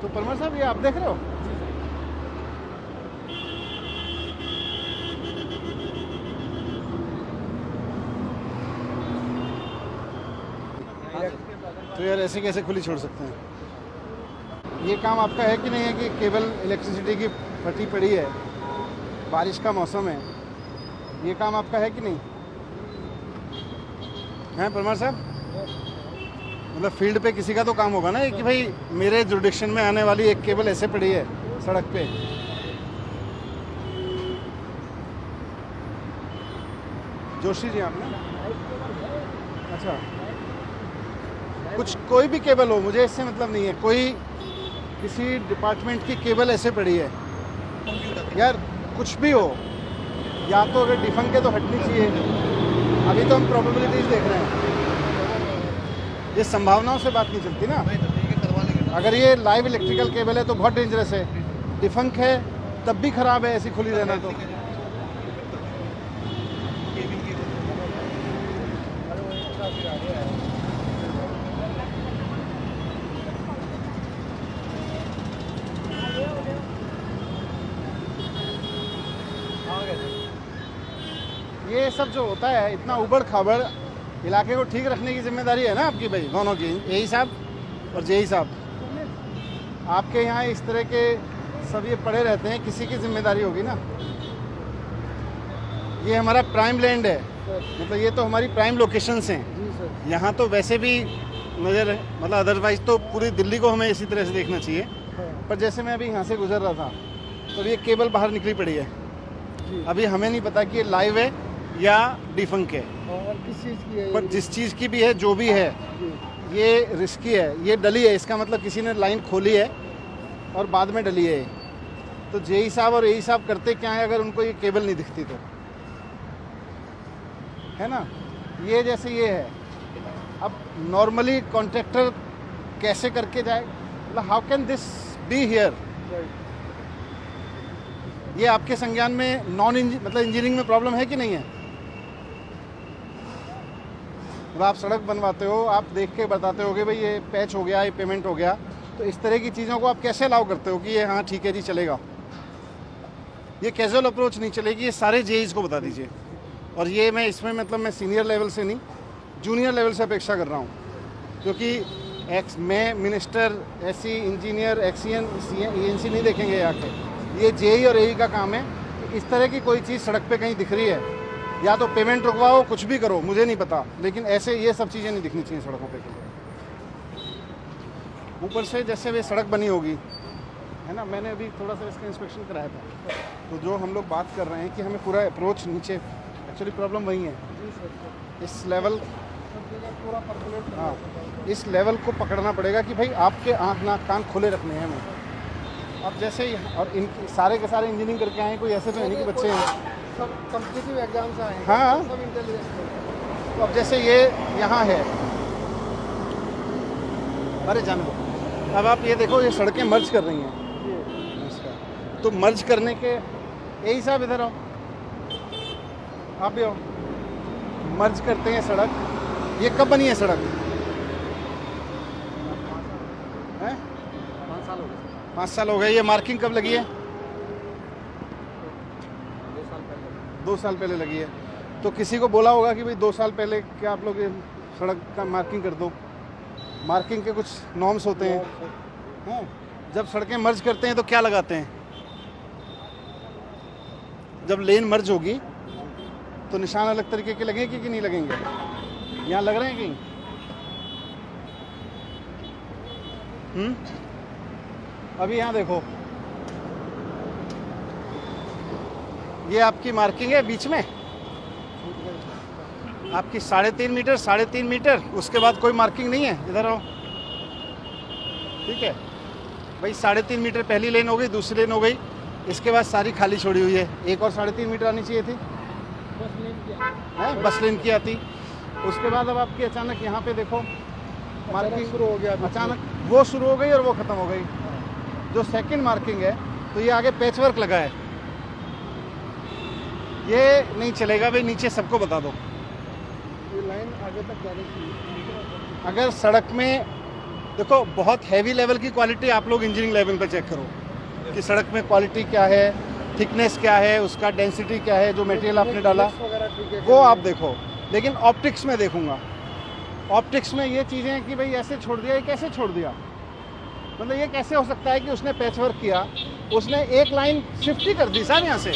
तो परमार साहब, ये आप देख रहे हो? तो यार ऐसे कैसे खुली छोड़ सकते हैं? ये काम आपका है कि नहीं है कि केबल इलेक्ट्रिसिटी की फटी पड़ी है, बारिश का मौसम है, ये काम आपका है कि नहीं है परमार साहब? मतलब फील्ड पे किसी का तो काम होगा ना कि भाई मेरे जुरिडिक्शन में आने वाली एक केबल ऐसे पड़ी है सड़क पे। जोशी जी आपने? अच्छा, कुछ कोई भी केबल हो, मुझे इससे मतलब नहीं है, कोई किसी डिपार्टमेंट की केबल ऐसे पड़ी है यार, कुछ भी हो, या तो अगर डिफंक है तो हटनी चाहिए। अभी तो हम प्रोबेबिलिटीज देख रहे हैं, ये संभावनाओं से बात नहीं चलती ना। अगर ये लाइव इलेक्ट्रिकल केबल है तो बहुत डेंजरस है, डिफंक है तब भी खराब है ऐसी खुली रहना। तो ये सब जो होता है, इतना उबड़ खाबड़ इलाके को ठीक रखने की जिम्मेदारी है ना आपकी भाई, दोनों की, यही साहब और जेई साहब। आपके यहाँ इस तरह के सब ये पड़े रहते हैं, किसी की जिम्मेदारी होगी ना। ये हमारा प्राइम लैंड है, मतलब ये तो हमारी प्राइम लोकेशंस हैं। यहाँ तो वैसे भी नज़र है, मतलब अदरवाइज़ तो पूरी दिल्ली को हमें इसी तरह से देखना चाहिए। पर जैसे मैं अभी यहाँ से गुजर रहा था तो ये केबल बाहर निकली पड़ी है, अभी हमें नहीं पता कि ये लाइव है या डिफंक है, और किस चीज़ की है, पर जिस चीज़ की भी है, जो भी है, ये रिस्की है, ये डली है, इसका मतलब किसी ने लाइन खोली है और बाद में डली है। तो जेई साहब और एई साहब करते क्या है अगर उनको ये केबल नहीं दिखती तो, है ना। ये जैसे ये है, अब नॉर्मली कॉन्ट्रैक्टर कैसे करके जाए, मतलब how can this be here. ये आपके संज्ञान में मतलब इंजीनियरिंग में प्रॉब्लम है कि नहीं है? आप सड़क बनवाते हो, आप देख के बताते हो कि भाई ये पैच हो गया, ये पेमेंट हो गया, तो इस तरह की चीज़ों को आप कैसे अलाउ करते हो कि ये हाँ ठीक है जी चलेगा। ये कैजुअल अप्रोच नहीं चलेगी, ये सारे जेईज को बता दीजिए। और ये मैं इसमें मतलब मैं सीनियर लेवल से नहीं, जूनियर लेवल से अपेक्षा कर रहा हूँ, क्योंकि मैं minister, SC, engineer, XEN, ENC नहीं देखेंगे यहाँ के, ये जेई और एई का काम है। इस तरह की कोई चीज़ सड़क पे कहीं दिख रही है, या तो पेमेंट रुकवाओ, कुछ भी करो, मुझे नहीं पता, लेकिन ऐसे ये सब चीज़ें नहीं दिखनी चाहिए सड़कों पे। ऊपर से जैसे वे सड़क बनी होगी, है ना, मैंने अभी थोड़ा सा इसका इंस्पेक्शन कराया था, तो जो हम लोग बात कर रहे हैं कि हमें पूरा अप्रोच नीचे, एक्चुअली प्रॉब्लम वही है, इस लेवल, हाँ, इस लेवल को पकड़ना पड़ेगा कि भाई आपके आँख नाक कान खुले रखने हैं हमें। अब जैसे और इन सारे के सारे इंजीनियरिंग करके आए हैं, कोई ऐसे तो है नहीं कि बच्चे हैं, सब कॉम्पिटिटिव एग्जाम से आए हैं, हाँ। सब इंटेलिजेंस। तो अब जैसे ये यहाँ है, अरे जाने दो, अब आप ये देखो, ये सड़कें मर्ज कर रही हैं, तो मर्ज करने के यही साहब इधर आओ, आप भी आओ, मर्ज करते हैं सड़क। ये कब बनी है सड़क? 5 साल हो गए। ये मार्किंग कब लगी है? 2 साल पहले लगी है। तो किसी को बोला होगा कि भाई 2 साल पहले क्या आप लोग ये सड़क का मार्किंग कर दो। मार्किंग के कुछ नॉर्म्स होते हैं। जब सड़कें मर्ज करते हैं तो क्या लगाते हैं? जब लेन मर्ज होगी तो निशान अलग तरीके के लगेंगे कि नहीं लगेंगे? यहाँ लग रहे हैं कहीं? अभी यहाँ देखो, ये आपकी मार्किंग है बीच में, आपकी 3.5 मीटर, 3.5 मीटर, उसके बाद कोई मार्किंग नहीं है। इधर आओ, ठीक है भाई, 3.5 मीटर पहली लेन हो गई, दूसरी लेन हो गई, इसके बाद सारी खाली छोड़ी हुई है। एक और 3.5 मीटर आनी चाहिए थी, बस लेन की आती। उसके बाद अब आपकी अचानक यहाँ पे देखो मार्किंग शुरू हो गया, अचानक वो शुरू हो गई और वो ख़त्म हो गई। जो सेकंड मार्किंग है तो ये आगे पैच वर्क लगा है, ये नहीं चलेगा भाई, नीचे सबको बता दो। ये लाइन आगे तक जाने की, अगर सड़क में देखो बहुत हैवी लेवल की क्वालिटी आप लोग इंजीनियरिंग लेवल पे चेक करो कि सड़क में क्वालिटी क्या है, थिकनेस क्या है, उसका डेंसिटी क्या है, जो मटेरियल आपने डाला वगैरह ठीक है वो आप देखो। लेकिन ऑप्टिक्स में देखूंगा, ऑप्टिक्स में ये चीज़ें कि भाई ऐसे छोड़ दिया, ये कैसे छोड़ दिया, मतलब ये कैसे हो सकता है कि उसने पैच वर्क किया, उसने एक लाइन शिफ्ट ही कर दी साहब यहाँ से,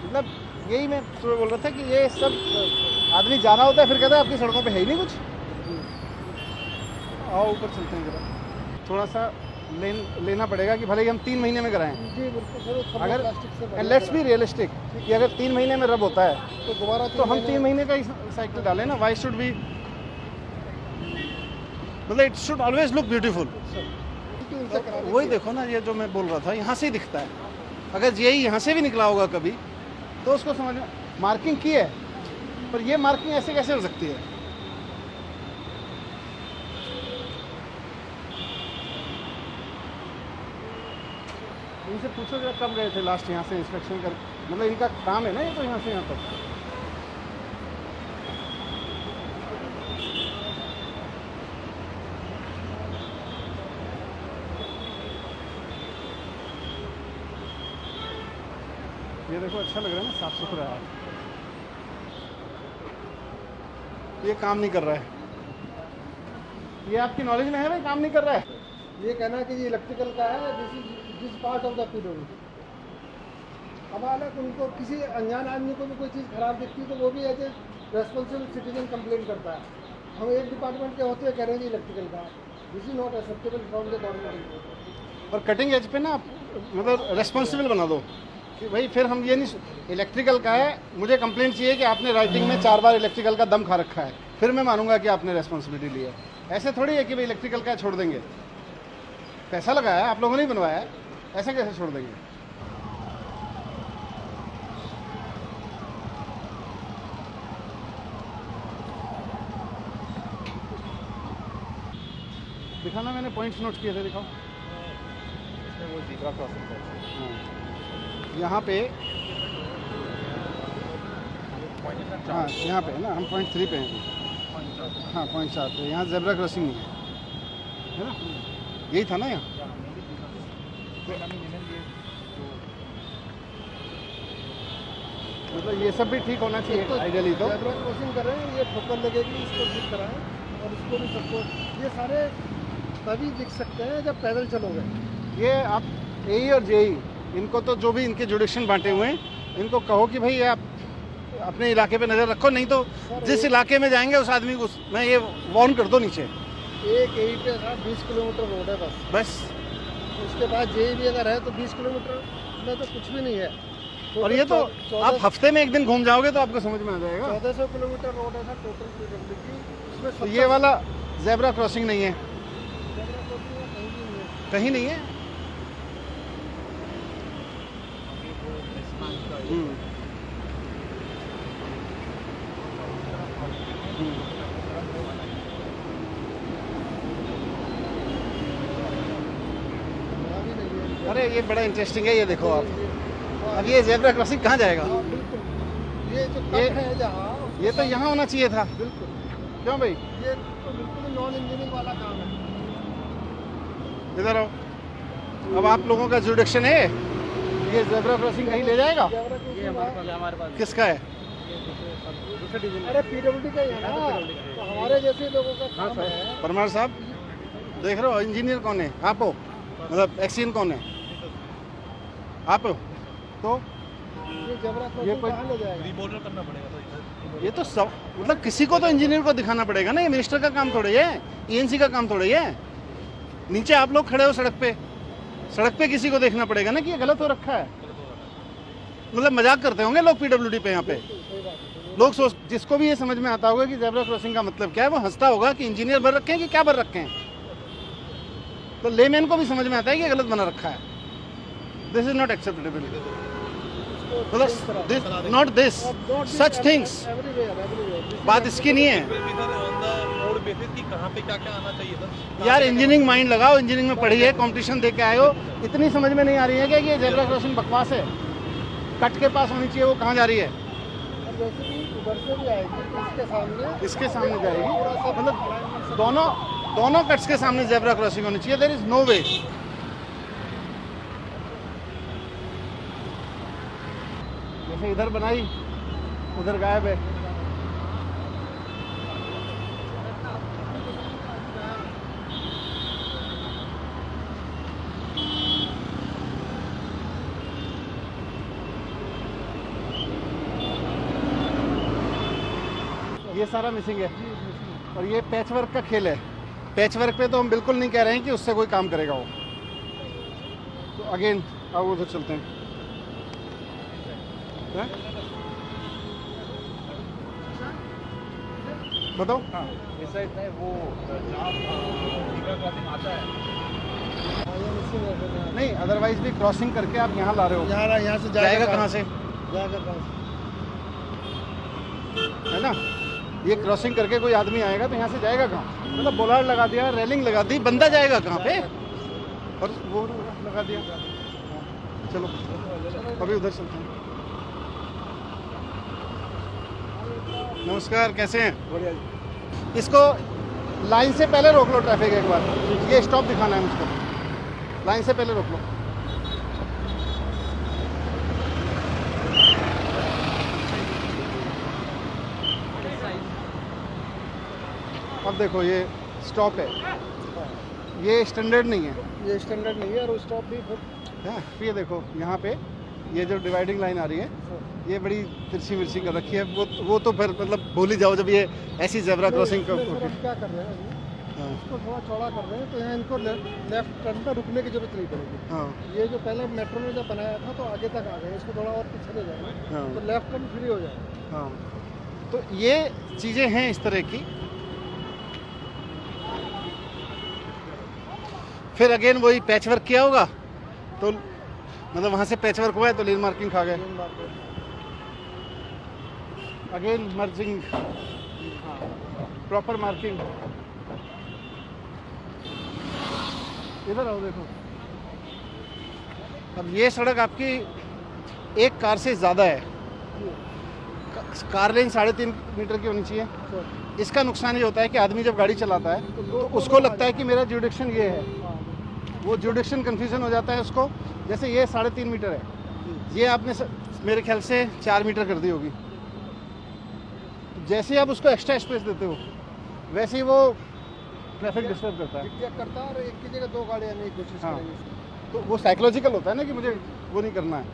मतलब यही मैं सुबह बोल रहा था कि ये सब आदमी जाना होता है फिर कहता है आपकी सड़कों पे है ही नहीं कुछ। आओ ऊपर चलते हैं जरा, थोड़ा सा लेना पड़ेगा कि भले ही हम 3 महीने में कराएं। जी बिल्कुल सर, अगर प्लास्टिक से बढ़िया लेट्स बी रियलिस्टिक कि अगर 3 महीने में रब होता है तो दोबारा तो हम 3 महीने का ही साइकिल डालें ना। वाई शुड बी, मतलब it should always look beautiful. वही देखो ना, ये जो मैं बोल रहा था यहाँ से ही दिखता है, अगर यही यहाँ से भी निकला होगा कभी तो उसको समझ में, मार्किंग की है पर ये मार्किंग ऐसे कैसे हो सकती है। इनसे पूछो जरा कब गए थे लास्ट यहाँ से इंस्पेक्शन कर, मतलब इनका काम है ना ये, तो यहाँ से यहाँ तक। ये देखो अच्छा लग रहा है ना, साफ सुथरा है। ये काम नहीं कर रहा है, ये आपकी नॉलेज में है भाई, काम नहीं कर रहा है। ये कहना है कि ये इलेक्ट्रिकल का है, this part of the PWD. अब हालांकि उनको किसी अनजान आदमी को भी कोई चीज़ खराब दिखती है तो वो भी as a responsible citizen complain करता है। हम एक डिपार्टमेंट के होते हुए कह रहे हैं इलेक्ट्रिकल का, this is not acceptable from the government. और कटिंग एज पे ना आप मतलब रेस्पॉन्सिबल बना दो कि भाई फिर हम ये नहीं, इलेक्ट्रिकल का है, मुझे कंप्लेंट चाहिए कि आपने राइटिंग में 4 बार इलेक्ट्रिकल का दम खा रखा है, फिर मैं मानूंगा कि आपने रेस्पॉन्सिबिलिटी ली है। ऐसे थोड़ी है कि भाई इलेक्ट्रिकल का छोड़ देंगे, पैसा लगाया है आप लोगों ने ही बनवाया है, ऐसे कैसे छोड़ देंगे। दिखाना, मैंने पॉइंट्स नोट किए थे, दिखाओ। वो जीब्रा क्रॉसिंग है। हाँ। यहाँ पे, हाँ यहाँ पे है ना, हम पॉइंट 3 पे हैं। हाँ पॉइंट 4 पे, यहाँ जेब्रा क्रॉसिंग नहीं है ना, यही था ना यहाँ। मतलब ये सब भी ठीक होना चाहिए आइडियली तो। जेब्रा क्रॉसिंग कर रहे हैं, ये ठोकर लगेगी, इसको ठीक कराएं और इसको भी सबको, ये सारे तभी दिख सकते हैं जब पैदल चलोगे। ये आप एई और जेई, इनको तो जो भी इनके जुडिक्शन बांटे हुए हैं, इनको कहो कि भाई आप अपने इलाके पे नज़र रखो, नहीं तो जिस इलाके में जाएंगे उस आदमी को मैं ये वार्न कर दो नीचे। एक एई पे 20 किलोमीटर रोड है बस, उसके बाद जेई भी अगर है तो 20 किलोमीटर में तो कुछ भी नहीं है। और ये तो आप हफ्ते में 1 दिन घूम जाओगे तो आपको समझ में आ जाएगा। 1400 किलोमीटर रोड है सर टोटल पीडब्ल्यूडी, तो ये वाला जेब्रा क्रॉसिंग नहीं है, कहीं नहीं है। अरे ये बड़ा इंटरेस्टिंग है, ये देखो आप, अब ये जेब्रा क्रॉसिंग कहाँ जाएगा। बिल्कुल, ये जो कट है जहाँ, ये तो यहाँ होना चाहिए था। बिल्कुल, क्यों भाई, ये तो बिल्कुल नॉन इंजीनियरिंग वाला काम है। इधर आओ, अब आप लोगों का जुडिक्शन है, ये जेब्रा क्रॉसिंग कहीं ले जाएगा। ये हमारे पास किसका है। अरे पीडब्ल्यूडी का ही है ना, तो हमारे जैसे लोगों का काम है। परमार साहब देख रहे हो, इंजीनियर कौन है, आप हो, मतलब एक्सीएन कौन है, आप हो, तो ये जेब्रा क्रॉसिंग कहाँ ले जाएगा। रिबॉर्डर करना पड़ेगा। ये तो सब मतलब किसी को तो इंजीनियर को दिखाना पड़ेगा ना, ये मिनिस्टर का काम थोड़ा है, ईएनसी का काम थोड़ा है। नीचे आप लोग खड़े हो सड़क पे किसी को देखना पड़ेगा ना कि ये गलत हो रखा है। मतलब मजाक करते होंगे लोग पीडब्ल्यूडी पे, यहाँ पे लोग सोच, जिसको भी ये समझ में आता होगा कि जेब्रा क्रॉसिंग का मतलब क्या है, वो हंसता होगा कि इंजीनियर भर रखे हैं कि क्या भर रखे हैं। तो लेमैन को भी समझ में आता है कि गलत बना रखा है। दिस इज नॉट एक्सेप्टेबल, मतलब नॉट दिस सच थिंग्स। बात इसकी नहीं है यार, इंजीनियरिंग माइंड लगाओ, इंजीनियरिंग में पढ़ी है, कंपटीशन दे के आए हो, इतनी समझ में नहीं आ रही है कि ये जेब्रा क्रॉसिंग बकवास है, कट के पास होनी चाहिए, वो कहाँ जा रही है। वैसे भी उधर से भी आएगी तो इसके सामने जाएगी, थोड़ा सा मतलब दोनों कट्स के सामने जेब्रा क्रॉसिंग होनी चाहिए। देयर इज नो वे। जैसे इधर बनाई उधर गायब है। ये सारा मिसिंग है और ये पैच वर्क का खेल है। पैच वर्क पे तो हम बिल्कुल नहीं कह रहे हैं कि उससे कोई काम करेगा वो। तो अगेन अब उधर चलते हैं। हैं? बताओ। हाँ इस साइड में वो जहाँ zebra crossing आता है, नहीं, अदरवाइज भी क्रॉसिंग करके आप यहाँ ला रहे हो, यहाँ से जाएगा कहाँ से? जाएगा कहाँ है ना, ये क्रॉसिंग करके कोई आदमी आएगा तो यहाँ से जाएगा कहाँ? मतलब बोलार्ड लगा दिया, रेलिंग लगा दी, बंदा जाएगा कहाँ पे? और वो लगा दिया। चलो अभी उधर चलते हैं। नमस्कार, कैसे हैं? बढ़िया। इसको लाइन से पहले रोक लो ट्रैफिक एक बार। ये स्टॉप दिखाना है मुझको, लाइन से पहले रोक लो। अब देखो ये स्टॉप है, ये स्टैंडर्ड नहीं है। ये स्टैंडर्ड नहीं है और स्टॉप भी ये देखो यहाँ पे ये जो डिवाइडिंग लाइन आ रही है ये बड़ी तिरछी मिर्ची कर रखी है। वो तो फिर मतलब भूल ही जाओ जब ये ऐसी जेब्रा क्रॉसिंग का। क्या कर रहे हैं अभी, इसको थोड़ा चौड़ा कर रहे हैं तो यहाँ इनको लेफ्ट टर्न पर रुकने की जरूरत नहीं पड़ेगी। हाँ ये जो पहले मेट्रो ने जब बनाया था तो आगे तक आ गए, इसको थोड़ा और पीछे ले जाएंगे हाँ। तो लेफ्ट टर्न फ्री हो जाएगा। हाँ, तो ये चीज़ें हैं इस तरह की। फिर अगेन वही पैच वर्क किया होगा तो मतलब वहाँ से पैच वर्क हुआ है तो लेन मार्किंग खा गए। Again merging, proper marking. इधर आओ देखो, अब ये सड़क आपकी एक कार से ज़्यादा है। कार लेन 3.5 मीटर की होनी चाहिए। इसका नुकसान ये होता है कि आदमी जब गाड़ी चलाता है तो उसको लगता है कि मेरा जुडिक्शन ये है, वो जुडिक्शन कन्फ्यूजन हो जाता है उसको। जैसे ये 3.5 मीटर है, ये आपने मेरे ख्याल से 4 मीटर कर दी होगी। जैसे ही आप उसको एक्स्ट्रा स्पेस देते हो वैसे ही वो ट्रैफिक डिस्टर्ब करता है। करता है और एक की जगह 2 गाड़ियाँ आने की कोशिश हाँ, करेंगे। तो वो साइकोलॉजिकल होता है ना कि मुझे वो नहीं करना है,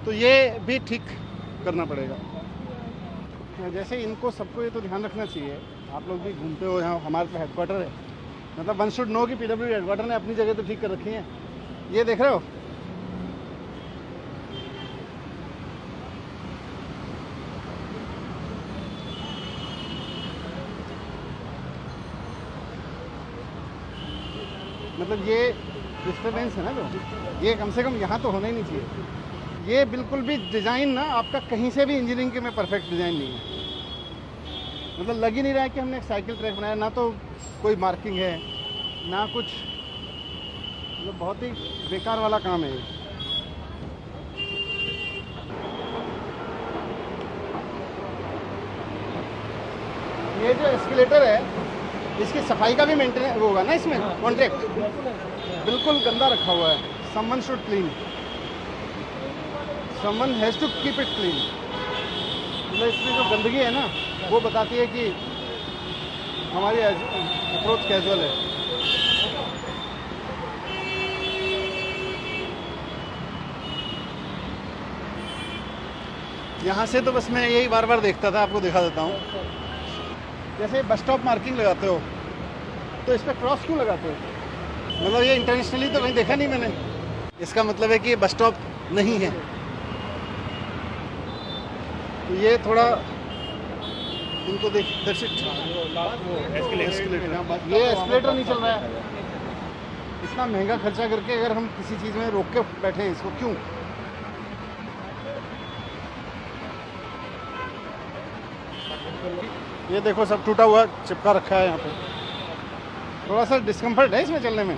तो ये भी ठीक करना पड़ेगा। जैसे इनको सबको ये तो ध्यान रखना चाहिए, आप लोग भी घूमते हो यहाँ, हमारे पे हेडक्वार्टर है, मतलब वन शुड नो कि PWD हेडक्वार्टर ने अपनी जगह तो ठीक कर रखी है। ये देख रहे हो, मतलब ये डिस्टर्बेंस है ना जो, ये कम से कम यहाँ तो होना ही नहीं चाहिए। ये बिल्कुल भी डिज़ाइन ना आपका कहीं से भी इंजीनियरिंग के में परफेक्ट डिज़ाइन नहीं है। मतलब लग ही नहीं रहा है कि हमने एक साइकिल ट्रैक बनाया, ना तो कोई मार्किंग है ना कुछ, मतलब बहुत ही बेकार वाला काम है ये जो एस्केलेटर है इसकी सफाई का भी मेंटेनेंस होगा ना इसमें, कॉन्ट्रैक्ट बिल्कुल गंदा रखा हुआ है। Someone should clean, someone has to keep it clean. मतलब इसमें जो गंदगी है ना वो बताती है कि हमारी अप्रोच कैजुअल है। यहाँ से तो बस मैं यही बार बार देखता था, आपको दिखा देता हूँ। जैसे बस स्टॉप मार्किंग लगाते हो तो इस पर क्रॉस क्यों लगाते हो? मतलब ये इंटरनेशनली तो कहीं देखा नहीं मैंने। इसका मतलब है कि ये बस स्टॉप नहीं है। तो ये थोड़ा इनको देख दर्शित, ये एस्केलेटर नहीं चल रहा है। इतना महंगा खर्चा करके अगर हम किसी चीज़ में रोक के बैठे हैं इसको क्यों? ये देखो सब टूटा हुआ चिपका रखा है यहाँ पे। थोड़ा सा डिस्कम्फर्ट है इसमें चलने में।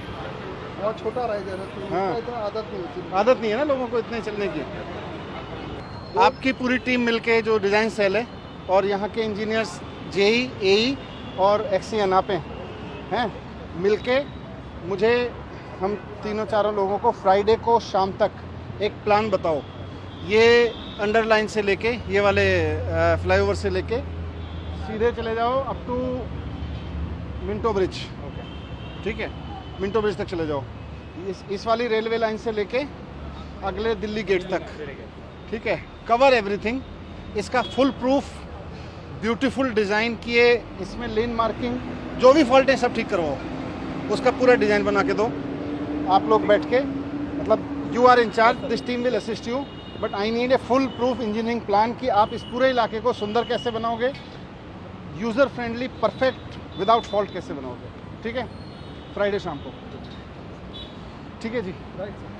बहुत छोटा रह जा रहा है, हाँ। इतना आदत नहीं होती। आदत नहीं है ना लोगों को इतने चलने की। आपकी पूरी टीम मिलके जो डिज़ाइन सेल है और यहाँ के इंजीनियर्स जेई एई और एक्सीएन आप हैं मिलके मुझे हम तीनों चारों लोगों को फ्राइडे को शाम तक एक प्लान बताओ। ये अंडरलाइन से लेके ये वाले फ्लाईओवर से लेके सीधे चले जाओ अप टू मिंटो ब्रिज, ठीक है, मिंटो ब्रिज तक चले जाओ। इस वाली रेलवे लाइन से लेके अगले दिल्ली गेट तक, ठीक है, कवर एवरीथिंग। इसका फुल प्रूफ ब्यूटीफुल डिज़ाइन किए, इसमें लेन मार्किंग जो भी फॉल्ट है सब ठीक करवाओ, उसका पूरा डिज़ाइन बना के दो आप लोग बैठ के। मतलब you are in charge, this team will assist you, but I need a full proof engineering plan कि आप इस पूरे इलाके को सुंदर कैसे बनाओगे, user friendly, perfect, without fault कैसे बनाओगे, ठीक है, फ्राइडे शाम को, ठीक है जी। राइट।